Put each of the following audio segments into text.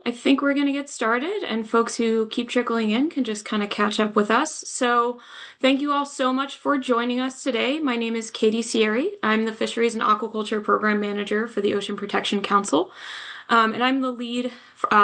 I think we're going to get started, and folks who keep trickling in can just kind of catch up with us. So, thank you all so much for joining us today. My name is Katie Sierri. I'm the Fisheries and Aquaculture Program Manager for the Ocean Protection Council, and I'm the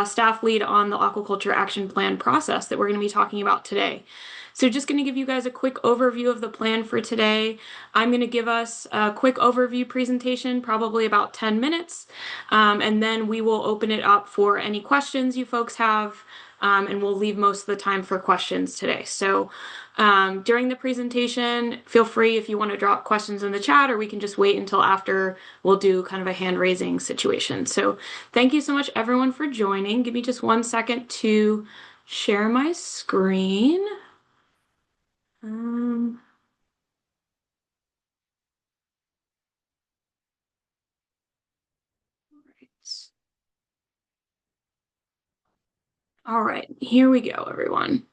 staff lead on the Aquaculture Action Plan process that we're going to be talking about today. So just going to give you guys a quick overview of the plan for today. I'm going to give us a quick overview presentation, probably about 10 minutes, and then we will open it up for any questions you folks have, and we'll leave most of the time for questions today. So during the presentation, feel free if you want to drop questions in the chat, or we can just wait until after. We'll do kind of a hand raising situation. So thank you so much everyone for joining. Give me just 1 second to share my screen. Um, all right, here we go, everyone.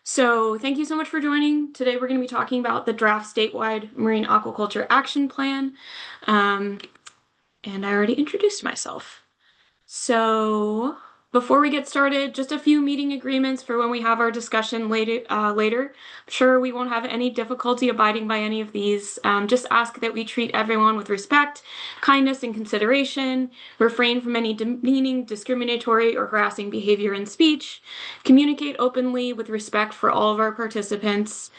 So thank you so much for joining. Today we're going to be talking about the draft statewide marine aquaculture action plan. And I already introduced myself. So before we get started, just a few meeting agreements for when we have our discussion later. I'm sure we won't have any difficulty abiding by any of these. Just ask that we treat everyone with respect, kindness, and consideration, refrain from any demeaning, discriminatory, or harassing behavior in speech, communicate openly with respect for all of our participants,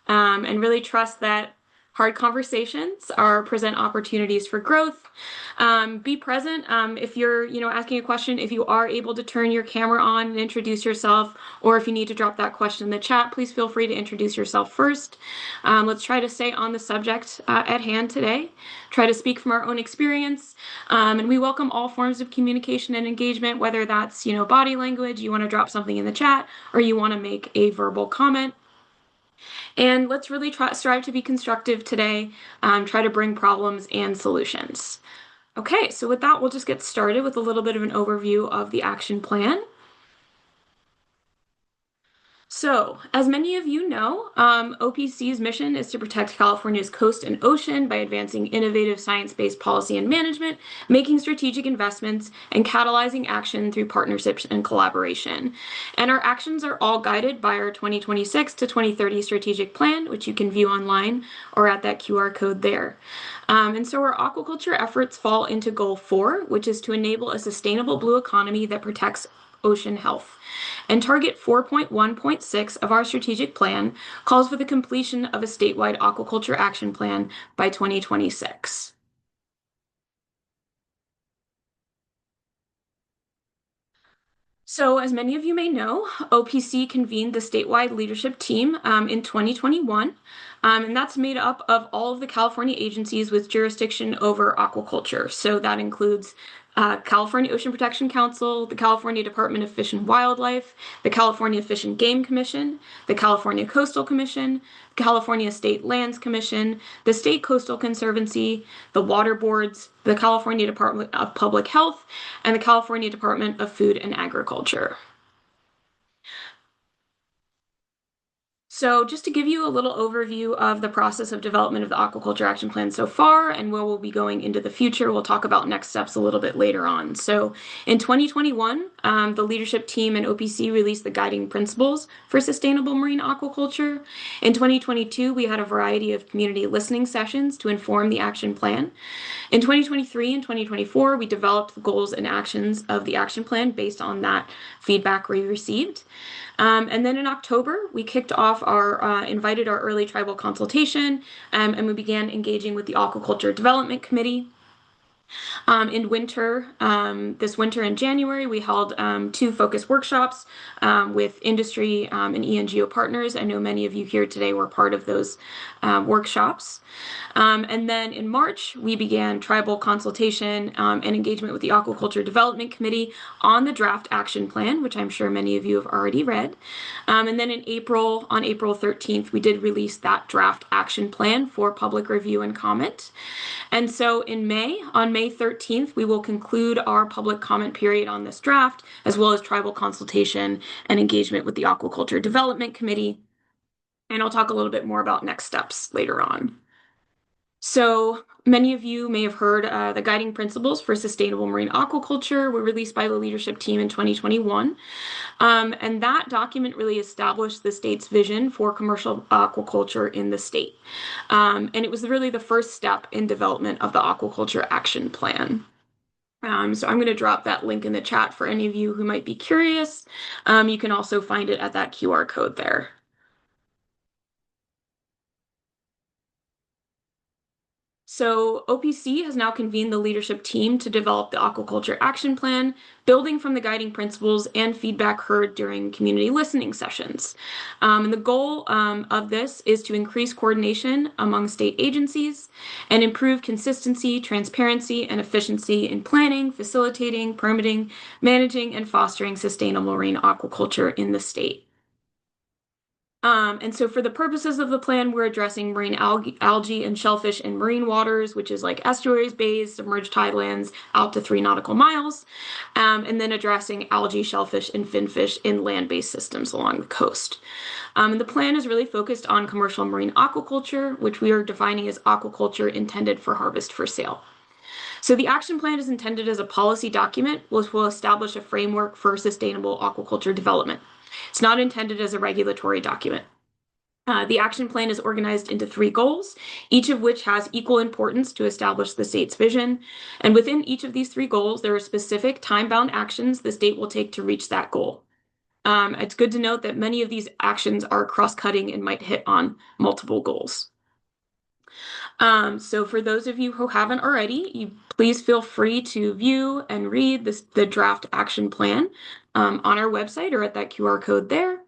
and really trust that hard conversations are present opportunities for growth. Be present if you're, asking a question. If you are able to turn your camera on and introduce yourself, or if you need to drop that question in the chat, please feel free to introduce yourself first. Let's try to stay on the subject at hand today. Try to speak from our own experience, and we welcome all forms of communication and engagement, whether that's, body language, you want to drop something in the chat, or you want to make a verbal comment. And let's really strive to be constructive today, try to bring problems and solutions. Okay, so with that, we'll just get started with a little bit of an overview of the action plan. So, as many of you know, OPC's mission is to protect California's coast and ocean by advancing innovative science-based policy and management, making strategic investments, and catalyzing action through partnerships and collaboration. And our actions are all guided by our 2026 to 2030 strategic plan, which you can view online or at that QR code there. And so our aquaculture efforts fall into Goal 4, which is to enable a sustainable blue economy that protects ocean health. And Target 4.1.6 of our strategic plan calls for the completion of a statewide aquaculture action plan by 2026. So, as many of you may know, OPC convened the statewide leadership team in 2021, and that's made up of all of the California agencies with jurisdiction over aquaculture. So that includes California Ocean Protection Council, the California Department of Fish and Wildlife, the California Fish and Game Commission, the California Coastal Commission, California State Lands Commission, the State Coastal Conservancy, the water boards, the California Department of Public Health, and the California Department of Food and Agriculture. So just to give you a little overview of the process of development of the Aquaculture Action Plan so far and where we'll be going into the future, we'll talk about next steps a little bit later on. So in 2021, the leadership team and OPC released the guiding principles for sustainable marine aquaculture. In 2022, we had a variety of community listening sessions to inform the action plan. In 2023 and 2024, we developed the goals and actions of the action plan based on that feedback we received. And then in October, we invited our early tribal consultation, and we began engaging with the Aquaculture Development Committee. This winter in January, we held 2 focus workshops with industry and ENGO partners. I know many of you here today were part of those workshops. And then in March, we began tribal consultation and engagement with the Aquaculture Development Committee on the draft action plan, which I'm sure many of you have already read. And then on April 13th, we did release that draft action plan for public review and comment. And so on May 13th, we will conclude our public comment period on this draft, as well as tribal consultation and engagement with the Aquaculture Development Committee. And I'll talk a little bit more about next steps later on. So Many of you may have heard the guiding principles for sustainable marine aquaculture were released by the leadership team in 2021. And that document really established the state's vision for commercial aquaculture in the state. And it was really the first step in development of the Aquaculture Action Plan. So I'm going to drop that link in the chat for any of you who might be curious. You can also find it at that QR code there. So OPC has now convened the leadership team to develop the Aquaculture Action Plan, building from the guiding principles and feedback heard during community listening sessions. And the goal of this is to increase coordination among state agencies and improve consistency, transparency, and efficiency in planning, facilitating, permitting, managing, and fostering sustainable marine aquaculture in the state. And so for the purposes of the plan, we're addressing marine algae and shellfish in marine waters, which is like estuaries, bays, submerged tidelands out to 3 nautical miles, and then addressing algae, shellfish, and finfish in land-based systems along the coast. And the plan is really focused on commercial marine aquaculture, which we are defining as aquaculture intended for harvest for sale. So the action plan is intended as a policy document, which will establish a framework for sustainable aquaculture development. It's not intended as a regulatory document. The action plan is organized into 3 goals, each of which has equal importance to establish the state's vision. And within each of these 3 goals, there are specific time-bound actions the state will take to reach that goal. It's good to note that many of these actions are cross-cutting and might hit on multiple goals. So for those of you who haven't already, please feel free to view and read the draft action plan on our website or at that QR code there.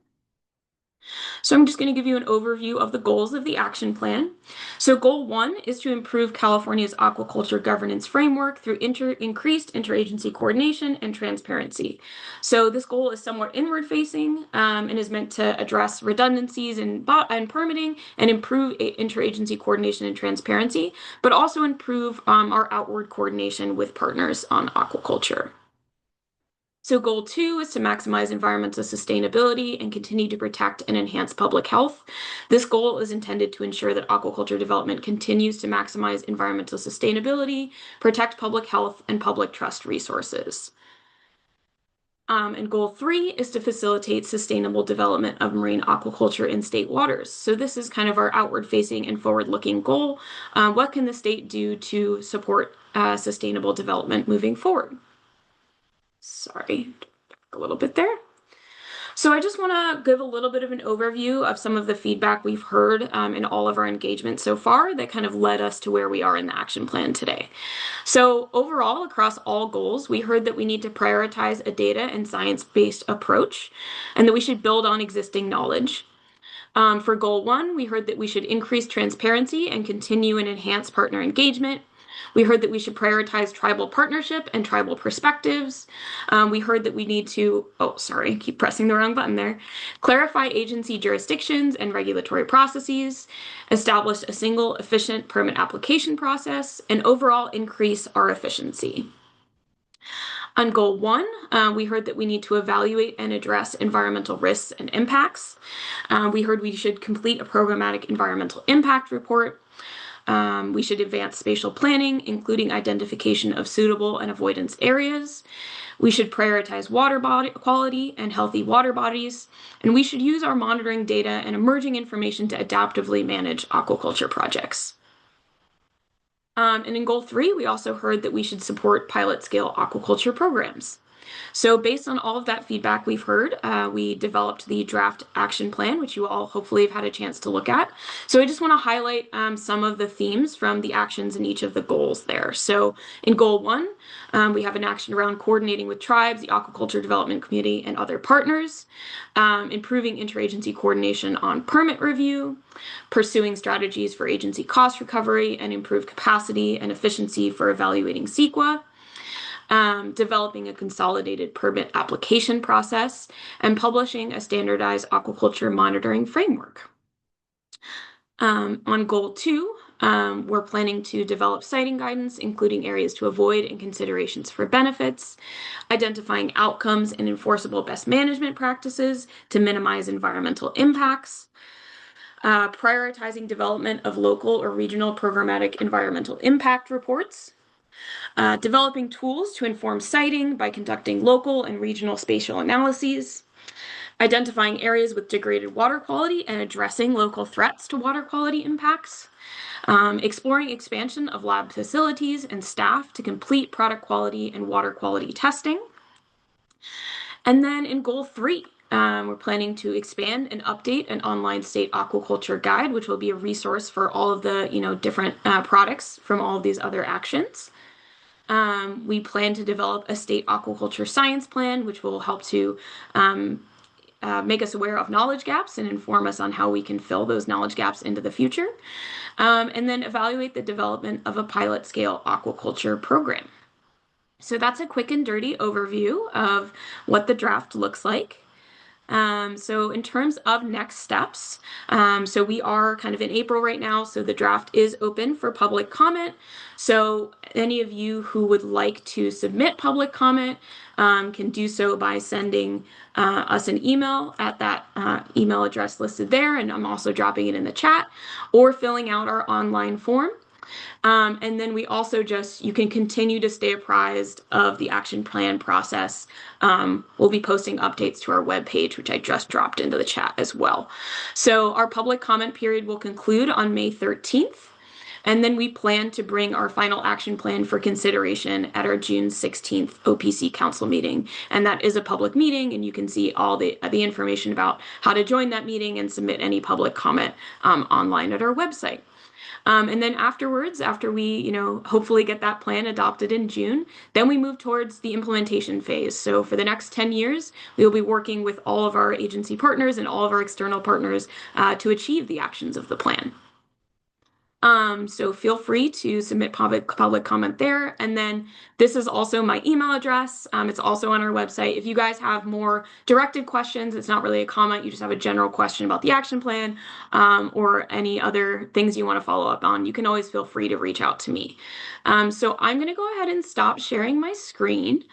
So I'm just going to give you an overview of the goals of the action plan. So goal 1 is to improve California's aquaculture governance framework through increased interagency coordination and transparency. So this goal is somewhat inward facing and is meant to address redundancies in permitting and improve interagency coordination and transparency, but also improve our outward coordination with partners on aquaculture. So goal 2 is to maximize environmental sustainability and continue to protect and enhance public health. This goal is intended to ensure that aquaculture development continues to maximize environmental sustainability, protect public health, and public trust resources. And goal 3 is to facilitate sustainable development of marine aquaculture in state waters. So this is kind of our outward-facing and forward-looking goal. What can the state do to support sustainable development moving forward? Sorry, a little bit there. So I just want to give a little bit of an overview of some of the feedback we've heard in all of our engagement so far that kind of led us to where we are in the action plan today. So overall, across all goals, we heard that we need to prioritize a data and science-based approach and that we should build on existing knowledge. For goal 1, we heard that we should increase transparency and continue and enhance partner engagement. We heard that we should prioritize tribal partnership and tribal perspectives. We heard that we need to, keep pressing the wrong button there, clarify agency jurisdictions and regulatory processes, establish a single efficient permit application process, and overall increase our efficiency. On goal 1, we heard that we need to evaluate and address environmental risks and impacts. We heard we should complete a programmatic environmental impact report. We should advance spatial planning, including identification of suitable and avoidance areas. We should prioritize water body quality and healthy water bodies. And we should use our monitoring data and emerging information to adaptively manage aquaculture projects. And in goal 3, we also heard that we should support pilot-scale aquaculture programs. So based on all of that feedback we've heard, we developed the draft action plan, which you all hopefully have had a chance to look at. So I just want to highlight some of the themes from the actions in each of the goals there. So in goal 1, we have an action around coordinating with tribes, the aquaculture development community, and other partners, improving interagency coordination on permit review, pursuing strategies for agency cost recovery, and improve capacity and efficiency for evaluating CEQA, developing a consolidated permit application process, and publishing a standardized aquaculture monitoring framework. On goal 2, we're planning to develop siting guidance, including areas to avoid and considerations for benefits, identifying outcomes and enforceable best management practices to minimize environmental impacts, prioritizing development of local or regional programmatic environmental impact reports, developing tools to inform siting by conducting local and regional spatial analyses, identifying areas with degraded water quality and addressing local threats to water quality impacts, exploring expansion of lab facilities and staff to complete product quality and water quality testing. And then in goal 3, we're planning to expand and update an online state aquaculture guide, which will be a resource for all of the different products from all of these other actions. We plan to develop a state aquaculture science plan, which will help to make us aware of knowledge gaps and inform us on how we can fill those knowledge gaps into the future. And then evaluate the development of a pilot scale aquaculture program. So that's a quick and dirty overview of what the draft looks like. So in terms of next steps, so we are kind of in April right now, so the draft is open for public comment. So any of you who would like to submit public comment can do so by sending us an email at that email address listed there, and I'm also dropping it in the chat, or filling out our online form. And then we also you can continue to stay apprised of the action plan process. We'll be posting updates to our webpage, which I just dropped into the chat as well. So our public comment period will conclude on May 13th. And then we plan to bring our final action plan for consideration at our June 16th OPC Council meeting. And that is a public meeting, and you can see all the information about how to join that meeting and submit any public comment online at our website. And then afterwards, after we, hopefully get that plan adopted in June, then we move towards the implementation phase. So for the next 10 years, we will be working with all of our agency partners and all of our external partners to achieve the actions of the plan. So feel free to submit public comment there. And then this is also my email address. It's also on our website. If you guys have more directed questions, it's not really a comment, you just have a general question about the action plan, or any other things you want to follow up on, you can always feel free to reach out to me. So I'm going to go ahead and stop sharing my screen.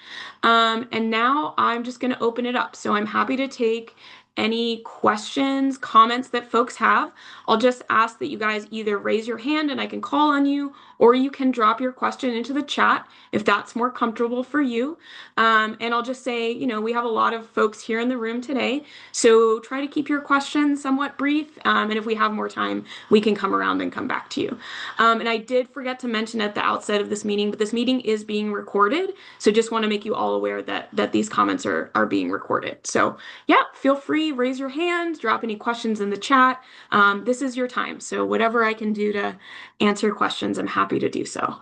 And now I'm just going to open it up. So I'm happy to take any questions, comments that folks have. I'll just ask that you guys either raise your hand and I can call on you, or you can drop your question into the chat if that's more comfortable for you. And I'll just say, we have a lot of folks here in the room today, so try to keep your questions somewhat brief. And if we have more time, we can come around and come back to you. And I did forget to mention at the outset of this meeting, but this meeting is being recorded. So just want to make you all aware that these comments are being recorded. So yeah, feel free, raise your hand, drop any questions in the chat. This is your time. So whatever I can do to answer questions, I'm happy to do so.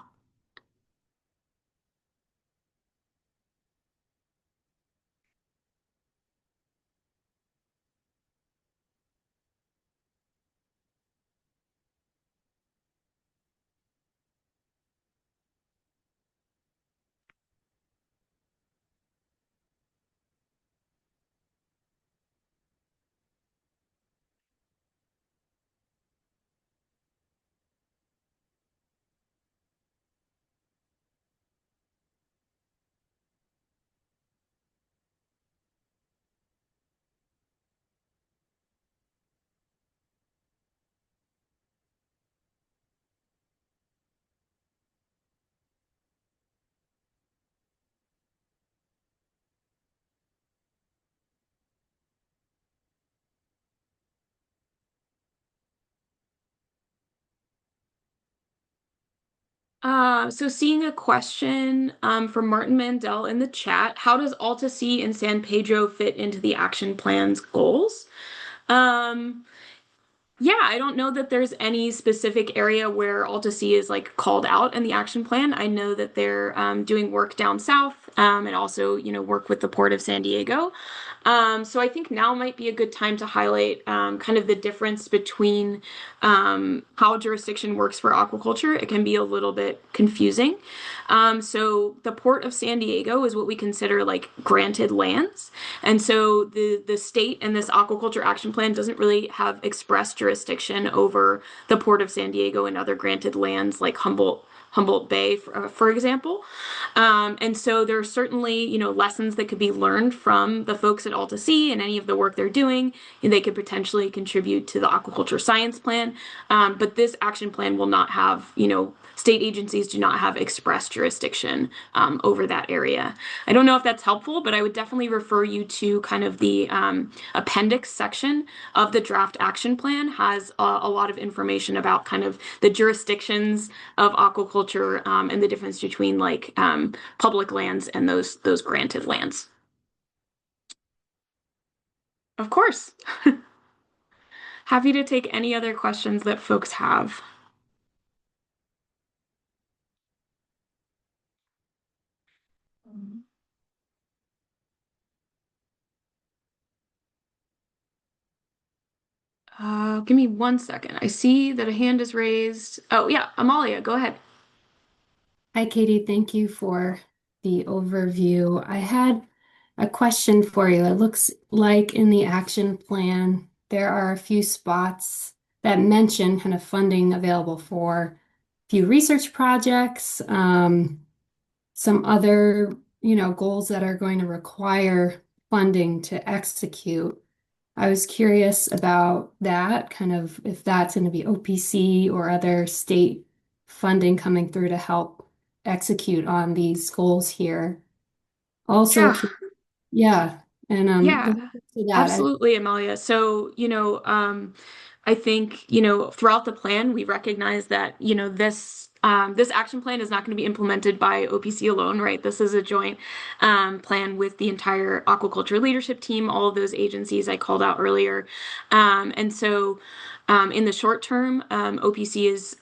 So seeing a question from Martin Mandel in the chat, how does Alta Sea and San Pedro fit into the action plan's goals? Yeah, I don't know that there's any specific area where Alta Sea is called out in the action plan. I know that they're doing work down south, and also, work with the Port of San Diego. So I think now might be a good time to highlight kind of the difference between how jurisdiction works for aquaculture. It can be a little bit confusing. So the Port of San Diego is what we consider granted lands. And so the state and this aquaculture action plan doesn't really have express jurisdiction over the Port of San Diego and other granted lands like Humboldt Humboldt Bay, for example. And so there are certainly, lessons that could be learned from the folks at Alta Sea and any of the work they're doing, and they could potentially contribute to the aquaculture science plan. But this action plan will not have, state agencies do not have express jurisdiction over that area. I don't know if that's helpful, but I would definitely refer you to kind of the appendix section of the draft action plan has a lot of information about kind of the jurisdictions of aquaculture and the difference between like public lands and those granted lands. Of course. Happy to take any other questions that folks have. Give me 1 second. I see that a hand is raised. Oh, yeah, Amalia, go ahead. Hi, Katie. Thank you for the overview. I had a question for you. It looks like in the action plan, there are a few spots that mention kind of funding available for a few research projects, some other, goals that are going to require funding to execute. I was curious about that, kind of if that's going to be OPC or other state funding coming through to help execute on these goals here. Also, Yeah. yeah, and Yeah, related to that, absolutely, Amalia. So, I think, throughout the plan, we recognize that, this action plan is not going to be implemented by OPC alone, right? This is a joint plan with the entire aquaculture leadership team, all of those agencies I called out earlier. And so, in the short term, OPC is,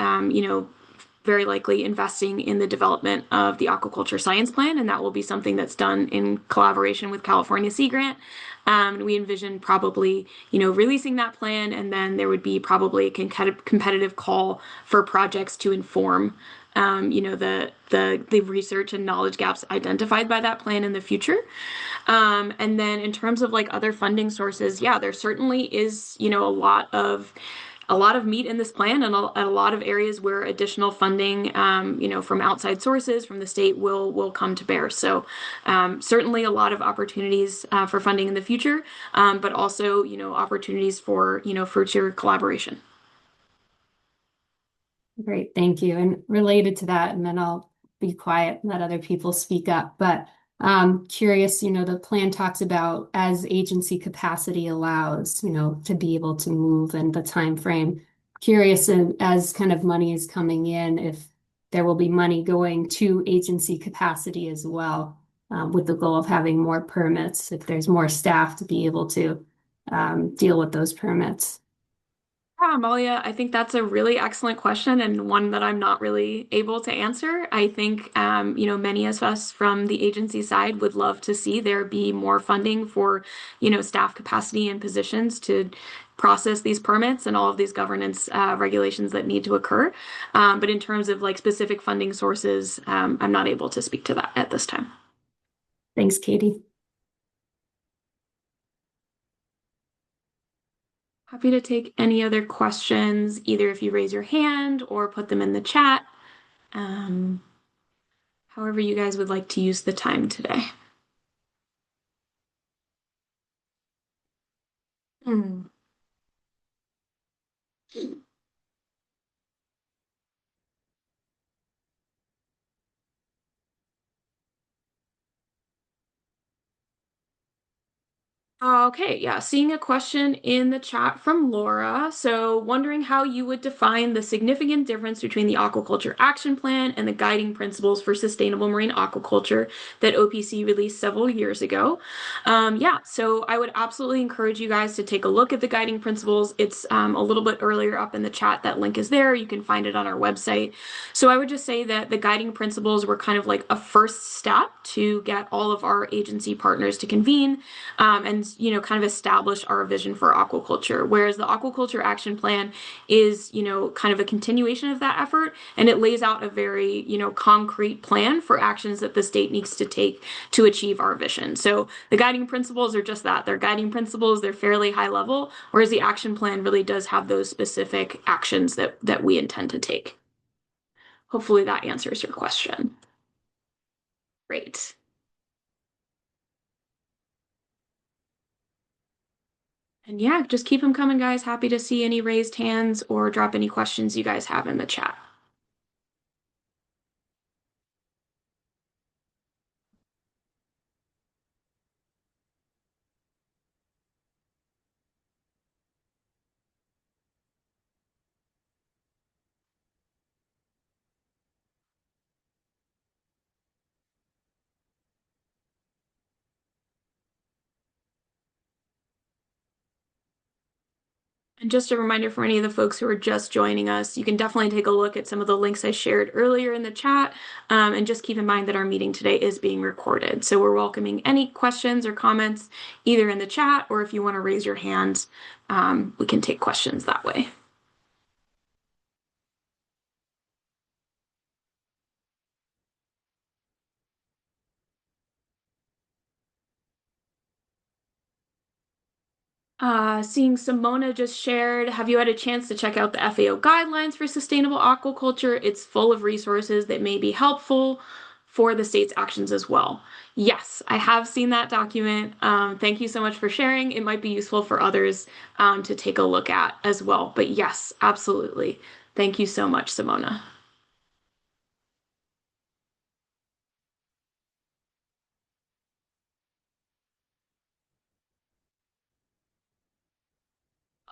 very likely investing in the development of the aquaculture science plan, and that will be something that's done in collaboration with California Sea Grant. We envision probably, releasing that plan, and then there would be probably a competitive call for projects to inform, the research and knowledge gaps identified by that plan in the future. And then in terms of like other funding sources, yeah, there certainly is, a lot of meat in this plan and a lot of areas where additional funding, from outside sources from the state will come to bear. So certainly a lot of opportunities for funding in the future, but also, opportunities for, future collaboration. great, thank you. And related to that, and then I'll be quiet and let other people speak up. But curious, the plan talks about as agency capacity allows, to be able to move and the time frame. Curious, and as kind of money is coming in, if there will be money going to agency capacity as well, with the goal of having more permits, if there's more staff to be able to deal with those permits. Yeah, Amalia, I think that's a really excellent question and one that I'm not really able to answer. I think, many of us from the agency side would love to see there be more funding for, staff capacity and positions to process these permits and all of these governance regulations that need to occur. But in terms of like specific funding sources, I'm not able to speak to that at this time. Thanks, Katie. Happy to take any other questions, either if you raise your hand or put them in the chat. Um, However you guys would like to use the time today. Hmm. Okay, yeah, seeing a question in the chat from Laura. So, wondering how you would define the significant difference between the Aquaculture Action Plan and the guiding principles for sustainable marine aquaculture that OPC released several years ago. Yeah, so I would absolutely encourage you guys to take a look at the guiding principles. It's a little bit earlier up in the chat. That link is there. You can find it on our website. So, I would just say that the guiding principles were kind of like a first step to get all of our agency partners to convene and kind of establish our vision for aquaculture. Whereas the Aquaculture Action Plan is, kind of a continuation of that effort, and it lays out a very, concrete plan for actions that the state needs to take to achieve our vision. So the guiding principles are just that. They're guiding principles, they're fairly high level, whereas the action plan really does have those specific actions that we intend to take. Hopefully that answers your question. Great. And yeah, just keep them coming, guys. Happy to see any raised hands or drop any questions you guys have in the chat. And just a reminder for any of the folks who are just joining us, you can definitely take a look at some of the links I shared earlier in the chat. And just keep in mind that our meeting today is being recorded. So we're welcoming any questions or comments either in the chat or if you want to raise your hand, we can take questions that way. Seeing Simona just shared, have you had a chance to check out the FAO guidelines for sustainable aquaculture? It's full of resources that may be helpful for the state's actions as well. Yes, I have seen that document. Thank you so much for sharing. It might be useful for others to take a look at as well. But yes, absolutely. Thank you so much, Simona.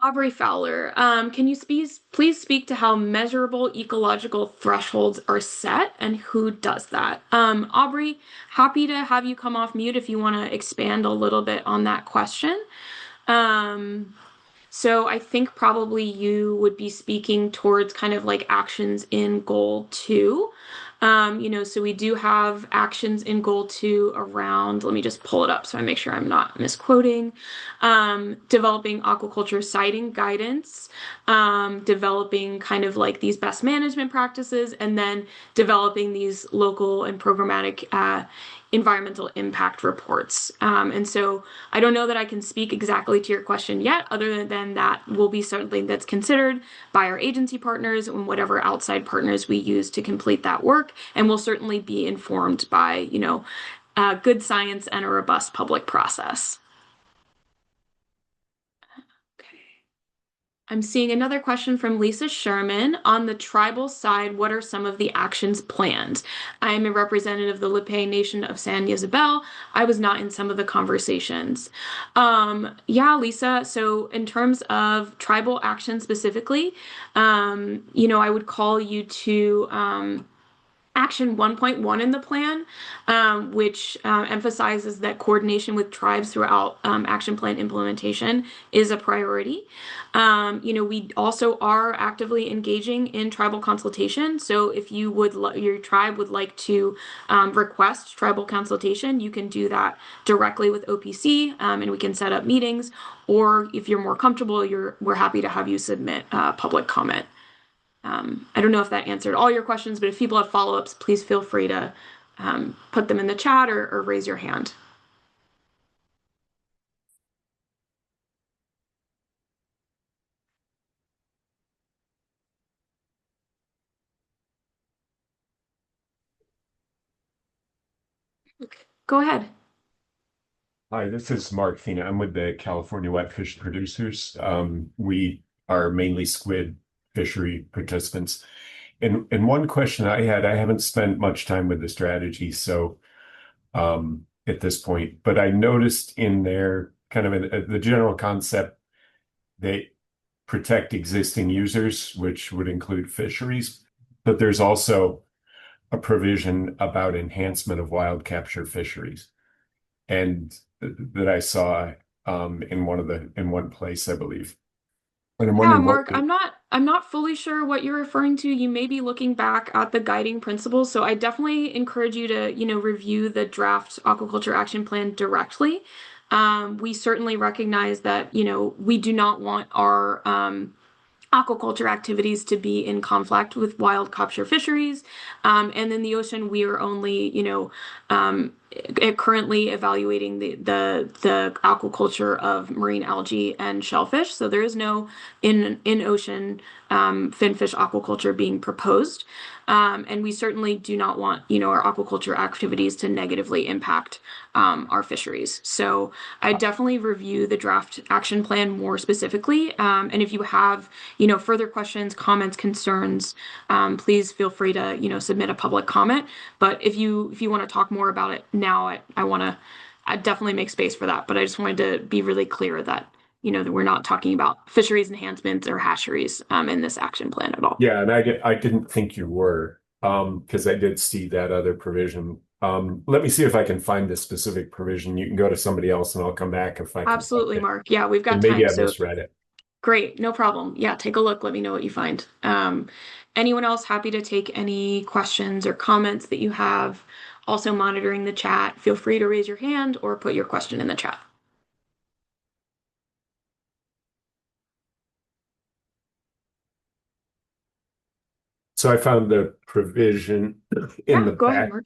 Aubrey Fowler, can you please speak to how measurable ecological thresholds are set and who does that? Aubrey, happy to have you come off mute if you want to expand a little bit on that question. Um, so I think probably you would be speaking towards kind of like actions in goal two. So we do have actions in goal two around, let me just pull it up so I make sure I'm not misquoting. Developing aquaculture siting guidance, developing kind of like these best management practices, and then developing these local and programmatic environmental impact reports. And so I don't know that I can speak exactly to your question yet, other than that will be something that's considered by our agency partners and whatever outside partners we use to complete that work, and will certainly be informed by, good science and a robust public process. Okay. I'm seeing another question from Lisa Sherman. On the tribal side, what are some of the actions planned? I am a representative of the Lipe Nation of San Ysabel. I was not in some of the conversations. Yeah, Lisa. So in terms of tribal action specifically, I would call you to Action 1.1 in the plan, which emphasizes that coordination with tribes throughout action plan implementation is a priority. We also are actively engaging in tribal consultation. So if your tribe would like to request tribal consultation, you can do that directly with OPC, and we can set up meetings. Or if you're more comfortable, we're happy to have you submit public comment. I don't know if that answered all your questions, but if people have follow-ups, please feel free to put them in the chat or raise your hand. Okay, go ahead. Hi, this is Mark Fina. I'm with the California Whitefish Producers. We are mainly squid fishery participants. And one question I had, I haven't spent much time with the strategy, so at this point, but I noticed in there kind of the general concept, they protect existing users, which would include fisheries, but there's also a provision about enhancement of wild capture fisheries. And that I saw in one place, I believe. And I'm Yeah, wondering what Mark, I'm not fully sure what you're referring to. You may be looking back at the guiding principles, so I definitely encourage you to, review the draft aquaculture action plan directly. We certainly recognize that, we do not want our aquaculture activities to be in conflict with wild capture fisheries. And in the ocean, we are only, currently evaluating the aquaculture of marine algae and shellfish. So there is no in ocean finfish aquaculture being proposed. And we certainly do not want, our aquaculture activities to negatively impact our fisheries. So I definitely review the draft action plan more specifically. And if you have, further questions, comments, concerns, please feel free to, submit a public comment. But if you want to talk more about it now, I definitely make space for that. But I just wanted to be really clear that, that we're not talking about fisheries enhancements or hatcheries in this action plan at all. Yeah, and I didn't think you were, because I did see that other provision. Let me see if I can find this specific provision. You can go to somebody else and I'll come back if I can find Absolutely, it. Mark. Yeah, we've got And maybe time. I So misread it. great, no problem. Yeah, take a look. Let me know what you find. Anyone else happy to take any questions or comments that you have? Also monitoring the chat. Feel free to raise your hand or put your question in the chat. So I found the provision in Yeah, the go ahead, back. Mark.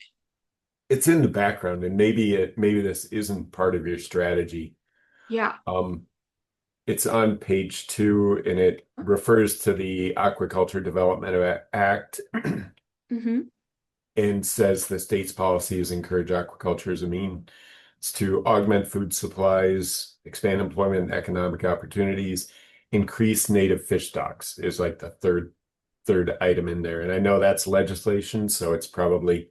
It's in the background, and maybe this isn't part of your strategy. Yeah. Um, it's on page 2, and it refers to the Aquaculture Development Act Mm-hmm. and says the state's policies encourage aquaculture as a means to augment food supplies, expand employment and economic opportunities, increase native fish stocks is like the third item in there. And I know that's legislation, so it's probably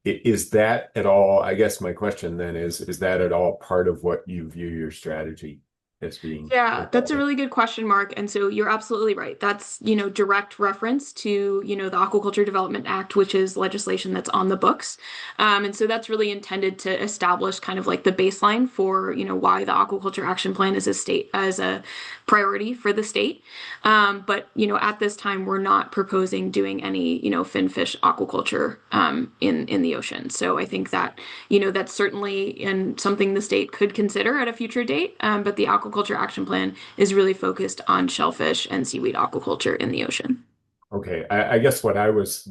is that at all, I guess my question then is that at all part of what you view your strategy as being Yeah, that's a involving? really good question, Mark. And so you're absolutely right. That's, direct reference to, the Aquaculture Development Act, which is legislation that's on the books. And so that's really intended to establish kind of like the baseline for, why the Aquaculture Action Plan is as a priority for the state. But, at this time, we're not proposing doing any, finfish aquaculture in the ocean. So I think that that's certainly something the state could consider at a future date. But the aquaculture action plan is really focused on shellfish and seaweed aquaculture in the ocean. Okay, I guess what I was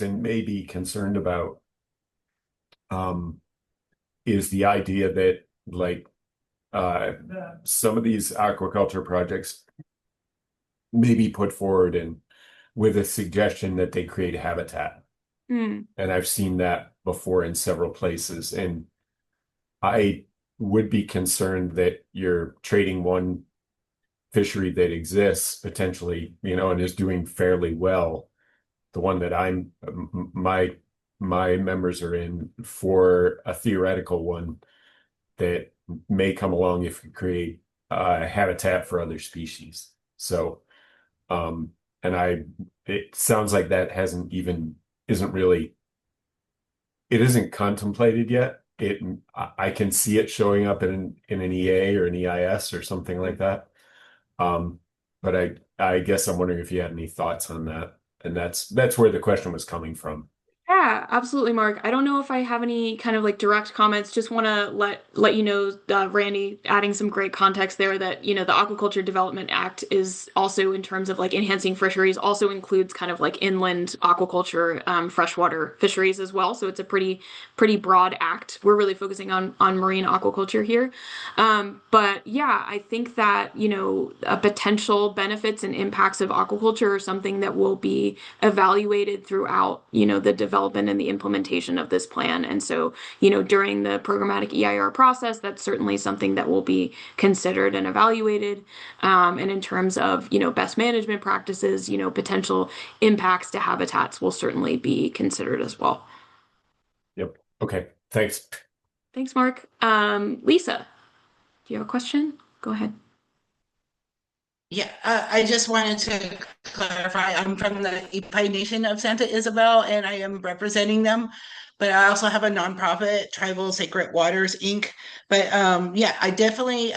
and may be concerned about um, is the idea that like uh, some of these aquaculture projects may be put forward and with a suggestion that they create habitat. Hmm. And I've seen that before in several places. And I would be concerned that you're trading one fishery that exists potentially, and is doing fairly well, the one that my members are in, for a theoretical one that may come along if you create habitat for other species. So, um, and it sounds like that isn't really, it isn't contemplated yet. I can see it showing up in an EA or an EIS or something like that. Um, but I guess I'm wondering if you had any thoughts on that. And that's where the question was coming from. Yeah, absolutely, Mark. I don't know if I have any kind of like direct comments. Just want to let you know, Randy, adding some great context there that the Aquaculture Development Act is also in terms of like enhancing fisheries, also includes kind of like inland aquaculture, freshwater fisheries as well. So it's a pretty broad act. We're really focusing on marine aquaculture here. But yeah, I think that potential benefits and impacts of aquaculture are something that will be evaluated throughout the development and the implementation of this plan. And so, during the programmatic EIR process, that's certainly something that will be considered and evaluated. And in terms of, best management practices, potential impacts to habitats will certainly be considered as well. Yep. Okay. Thanks. Thanks, Mark. Lisa, do you have a question? Go ahead. Yeah, I just wanted to clarify, I'm from the Ipai Nation of Santa Isabel and I am representing them. But I also have a nonprofit, Tribal Sacred Waters Inc. But yeah, I definitely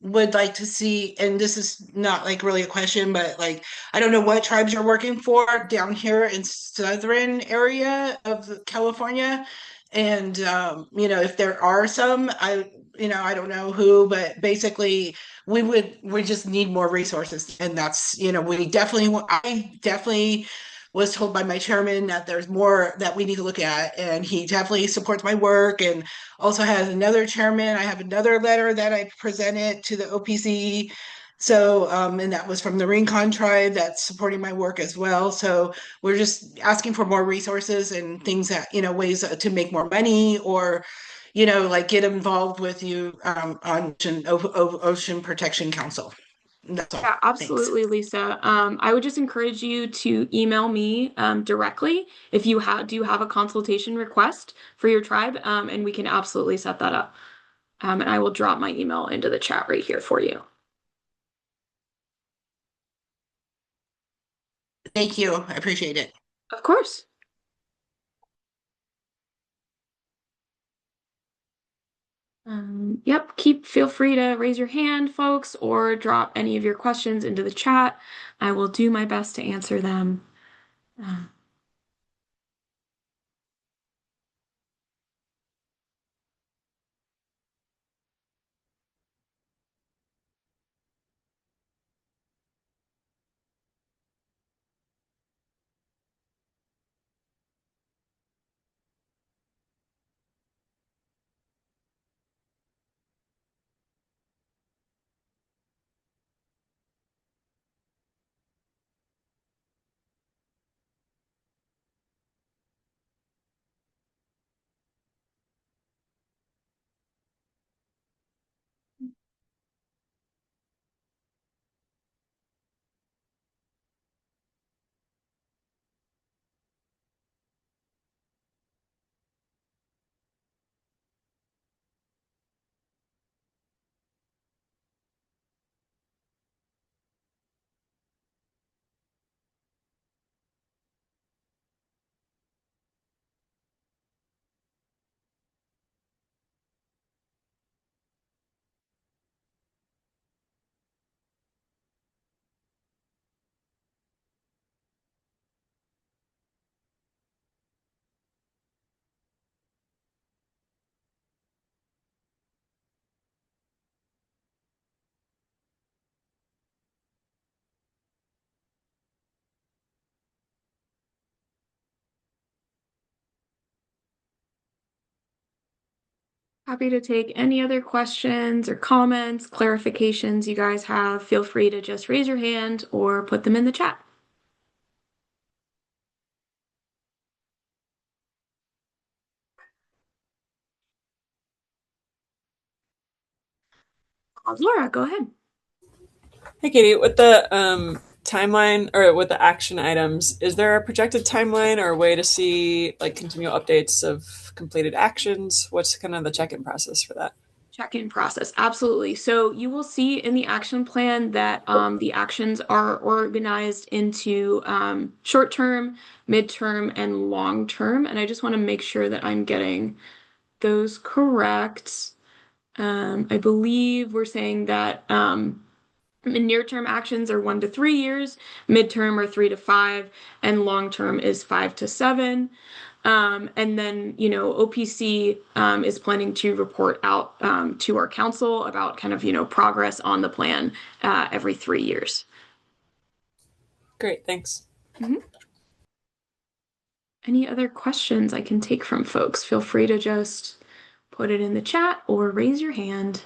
would like to see, and this is not like really a question, but like I don't know what tribes you're working for down here in southern area of California. And if there are some, I don't know who, but basically we just need more resources, and that's I definitely was told by my chairman that there's more that we need to look at, and he definitely supports my work. And also has another chairman, I have another letter that I presented to the OPC So, and that was from the Rincon tribe that's supporting my work as well. So we're just asking for more resources and things that, ways to make more money or, like get involved with you on Ocean Protection Council. That's all. Yeah, Thanks. absolutely, Lisa. I would just encourage you to email me directly if you do have a consultation request for your tribe, and we can absolutely set that up. And I will drop my email into the chat right here for you. Thank you. I appreciate it. Of course. Yep, feel free to raise your hand, folks, or drop any of your questions into the chat. I will do my best to answer them. Um, Happy to take any other questions or comments, clarifications you guys have. Feel free to just raise your hand or put them in the chat. Laura, go ahead. Hey, Katie, with the timeline or with the action items, is there a projected timeline or a way to see like continual updates of completed actions? What's kind of the check-in process for that? Check-in process. Absolutely. So you will see in the action plan that the actions are organized into short-term, mid-term, and long-term. And I just want to make sure that I'm getting those correct. I believe we're saying that near-term actions are 1 to 3 years, mid-term are 3 to 5, and long-term is 5 to 7. And then, OPC is planning to report out to our council about kind of, progress on the plan every 3 years. Great, thanks. Mhm. Any other questions I can take from folks? Feel free to just put it in the chat or raise your hand.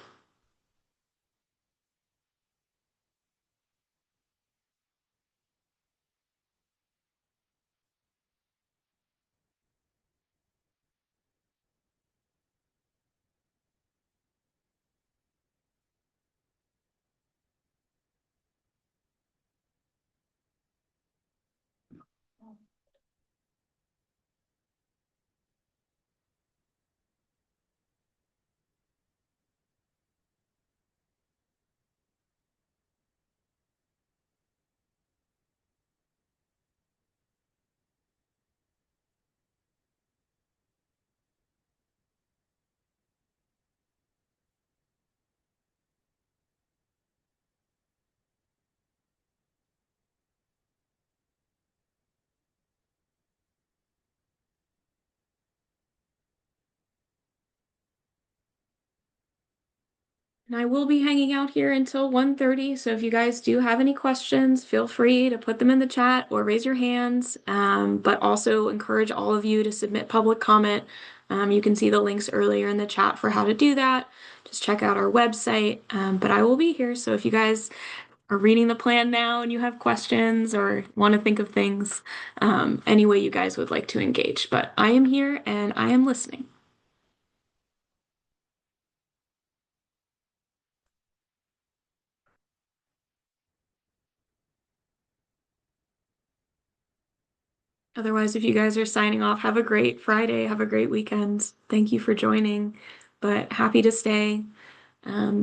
And I will be hanging out here until 1:30. So if you guys do have any questions, feel free to put them in the chat or raise your hands. But also encourage all of you to submit public comment You can see the links earlier in the chat for how to do that. Just check out our website. But I will be here, so if you guys are reading the plan now and you have questions or want to think of things, any way you guys would like to engage. But I am here and I am listening. Otherwise, if you guys are signing off, have a great Friday, have a great weekend. Thank you for joining, but happy to stay.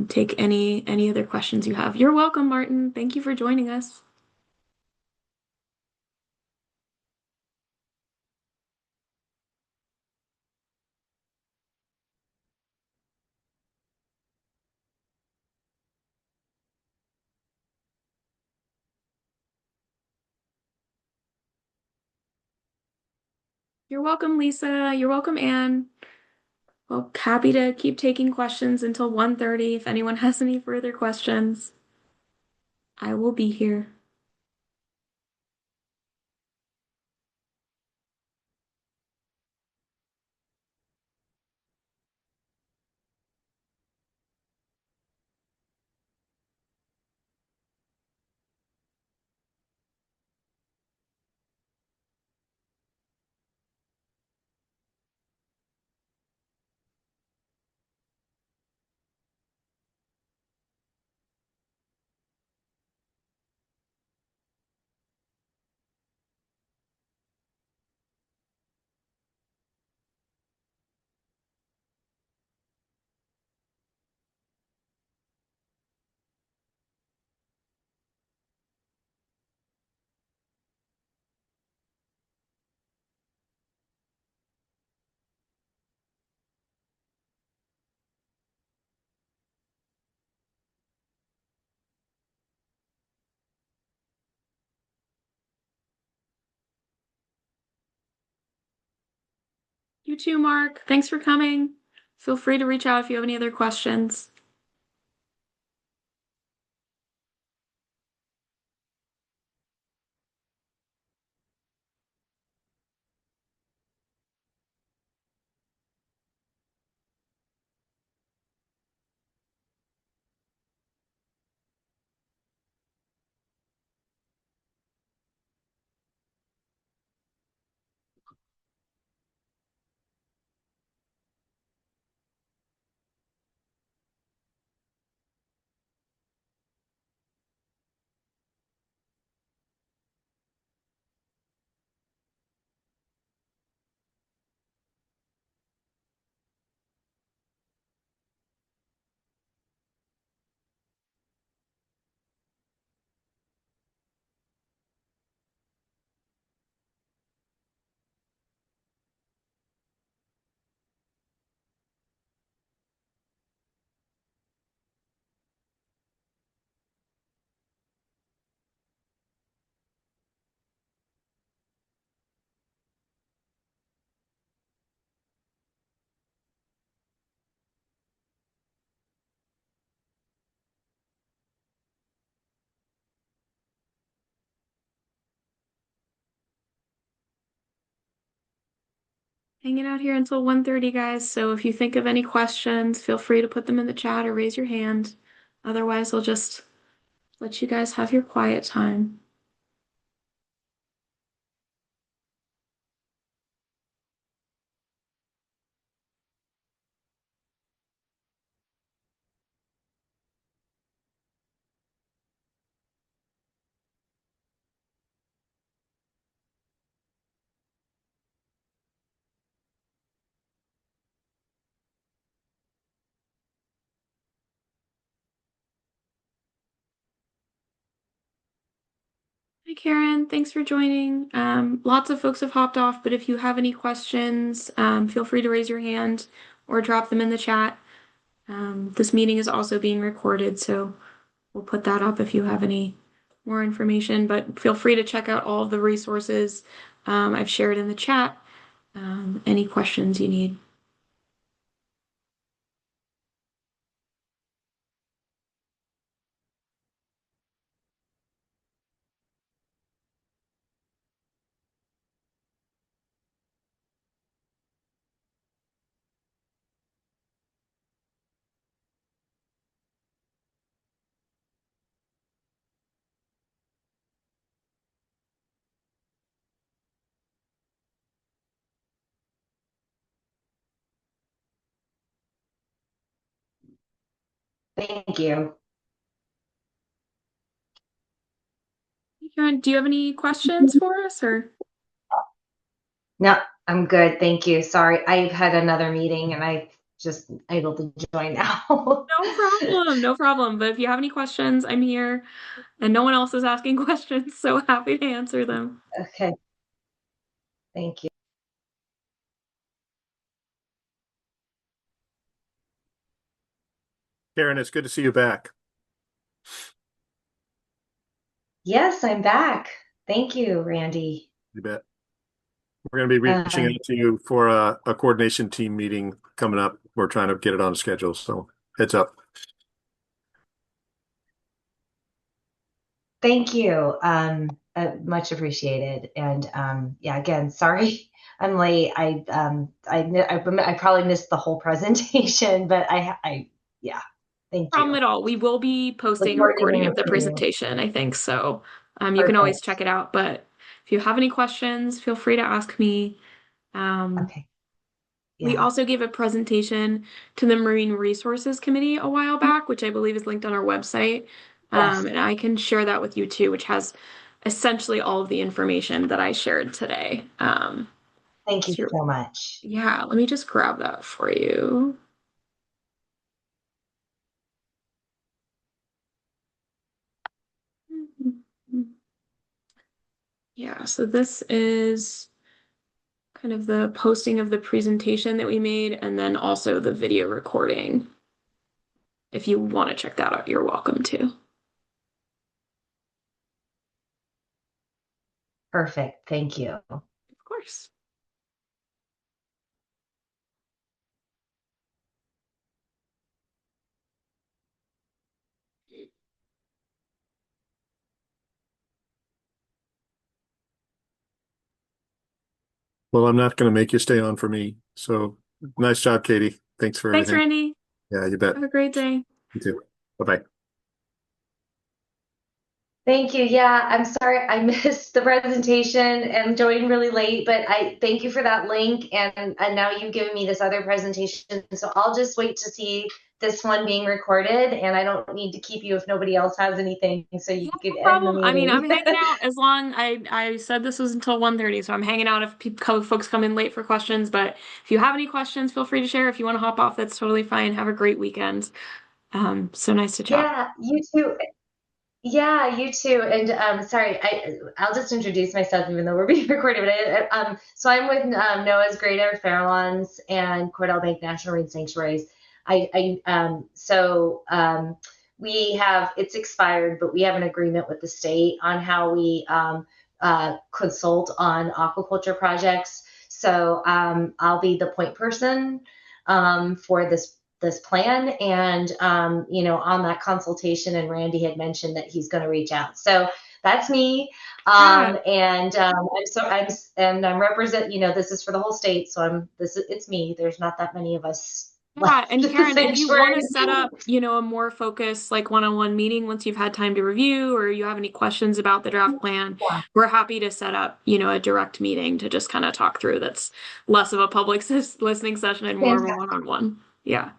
Take any other questions you have. You're welcome, Martin. Thank you for joining us. You're welcome, Lisa. You're welcome, Anne. Well, happy to keep taking questions until 1:30 if anyone has any further questions. I will be here. You too, Mark. Thanks for coming. Feel free to reach out if you have any other questions. Hanging out here until 1:30, guys. So if you think of any questions, feel free to put them in the chat or raise your hand. Otherwise, I'll just let you guys have your quiet time. Hi, Karen. Thanks for joining. Lots of folks have hopped off, but if you have any questions, feel free to raise your hand or drop them in the chat. This meeting is also being recorded, so we'll put that up if you have any more information, but feel free to check out all of the resources I've shared in the chat. Any questions you need. Thank you. Karen, do you have any questions for us or? No, I'm good. Thank you. Sorry, I've had another meeting and I just able to join now. No problem, no problem. But if you have any questions, I'm here and no one else is asking questions, so happy to answer them. Okay. Thank you. Karen, it's good to see you back. Yes, I'm back. Thank you, Randy. You bet. We're going to be reaching Um, out to you for a coordination team meeting coming up. We're trying to get it on schedule, so heads up. Thank you. Much appreciated. And yeah, again, sorry I'm late. I probably missed the whole presentation, but yeah, thank Problem you. at all. We will be Look posting a forward to recording hearing of the from you. presentation, I think. So you can always Perfect. check it out. But if you have any questions, feel free to ask me. Um, Okay. we Yeah. also gave a presentation to the Marine Resources Committee a while back, which I believe is linked on our website. Yes. And I can share that with you too, which has essentially all of the information that I shared today. Thank you So so much. yeah, let me just grab that for you. Yeah, so this is kind of the posting of the presentation that we made and then also the video recording. If you want to check that out, you're welcome to. Perfect. Thank you. Of course. Well, I'm not going to make you stay on for me. So nice job, Katie. Thanks for Thanks, everything. Randy. Yeah, you bet. Have a great day. You too. Bye-bye. Thank you. Yeah, I'm sorry I missed the presentation and joined really late, but I thank you for that link and now you've given me this other presentation. So I'll just wait to see this one being recorded and I don't need to keep you if nobody else has anything so you Yeah, could no end the problem. I mean, I'm meeting. hanging out as long I said this was until 1:30, so I'm hanging out if folks come in late for questions, but if you have any questions, feel free to share. If you want to hop off, that's totally fine. Have a great weekend. So nice to chat. Yeah, you too. Yeah, you too. And sorry, I'll just introduce myself even though we're being recorded. But so I'm with NOAA's Great Air Farallones and Cordell Bank National Marine Sanctuaries. We have it's expired, but we have an agreement with the state on how we consult on aquaculture projects. So I'll be the point person for this plan and on that consultation and Randy had mentioned that he's going to reach out, so that's me. Yeah. I'm represent, this is for the whole state, so it's me. There's not that many of us Yeah, left and at the Karen, if you want sanctuary. to set up, a more focused like one-on-one meeting once you've had time to review or you have any questions about the draft plan, Yeah, we're happy to set up, a direct meeting to just kind of talk through that's less of a public listening session and more of a fantastic. one-on-one. Yeah.